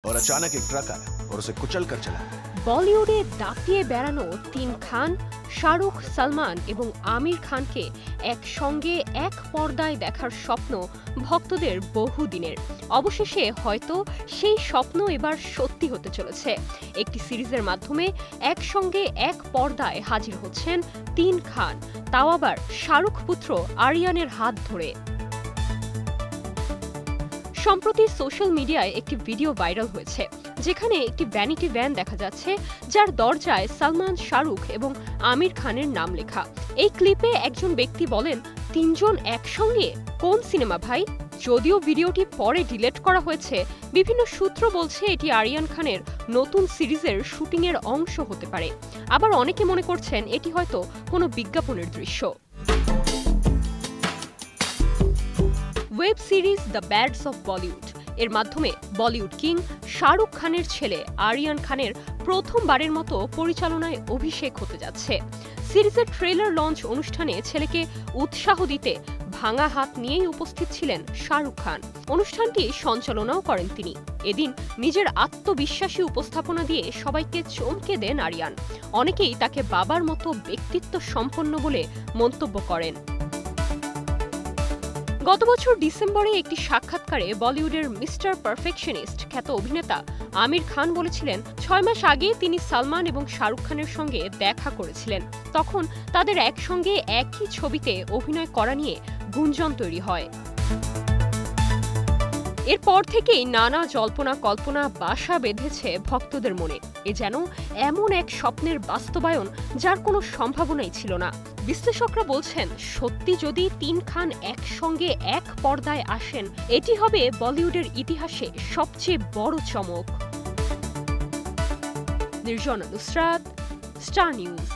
और अचानक एक ट्रक आया और उसे कुचल कर चला। বলিউডে দাপিয়ে বেড়ানো তিন খান শাহরুখ, সালমান এবং আমির খানকে একসঙ্গে এক পর্দায় দেখার স্বপ্ন ভক্তদের বহুদিনের। অবশেষে হয়তো সেই স্বপ্ন এবার সত্যি হতে চলেছে। একটি সিরিজের মাধ্যমে একসঙ্গে এক পর্দায় হাজির হচ্ছেন তিন খান, তাও আবার শাহরুখ পুত্র আরিয়ানের হাত ধরে। সম্প্রতি সোশ্যাল মিডিয়ায় একটি ভিডিও ভাইরাল হয়েছে, যেখানে একটি ভ্যানিটি ভ্যান দেখা যাচ্ছে, যার দরজায় সালমান, শাহরুখ এবং আমির খানের নাম লেখা। এই ক্লিপে একজন ব্যক্তি বলেন, তিনজন একসঙ্গে কোন সিনেমা ভাই? যদিও ভিডিওটি পরে ডিলিট করা হয়েছে, বিভিন্ন সূত্র বলছে এটি আরিয়ান খানের নতুন সিরিজের শুটিংয়ের অংশ হতে পারে। আবার অনেকে মনে করছেন এটি হয়তো কোনো বিজ্ঞাপনের দৃশ্য। Web series the ব্যাডস of Bollywood এর মাধ্যমে বলিউড কিং শাহরুখ খানের ছেলে আরিয়ান খানের প্রথমবারের মতো পরিচালনায় অভিষেক হতে যাচ্ছে। সিরিজের ট্রেলার লঞ্চ অনুষ্ঠানে ছেলেকে উৎসাহ দিতে ভাঙা হাত নিয়েই উপস্থিত ছিলেন শাহরুখ খান। অনুষ্ঠানটি সঞ্চালনাও করেন তিনি। এদিন নিজের আত্মবিশ্বাসী উপস্থাপনা দিয়ে সবাইকে চমকে দেন আরিয়ান। অনেকেই তাকে বাবার মতো ব্যক্তিত্ব সম্পন্ন বলে মন্তব্য করেন। গত বছর ডিসেম্বরে একটি সাক্ষাৎকারে বলিউডের মিস্টার পারফেকশনিস্ট খ্যাত অভিনেতা আমির খান বলেছিলেন, 6 মাস আগে তিনি সালমান এবং শাহরুখ খানের সঙ্গে দেখা করেছিলেন। তখন তাদের একসঙ্গে একই ছবিতে অভিনয় করা নিয়ে গুঞ্জন তৈরি হয়। এরপর থেকেই নানা জল্পনা কল্পনা বাসা বেঁধেছে ভক্তদের মনে। এ যেন এমন এক স্বপ্নের বাস্তবায়ন যার কোনো সম্ভাবনাই ছিল না। বিশ্লেষকরা বলছেন, সত্যি যদি তিন খান একসঙ্গে এক পর্দায় আসেন, এটি হবে বলিউডের ইতিহাসে সবচেয়ে বড় চমক। Nirjona Nusrat, star news.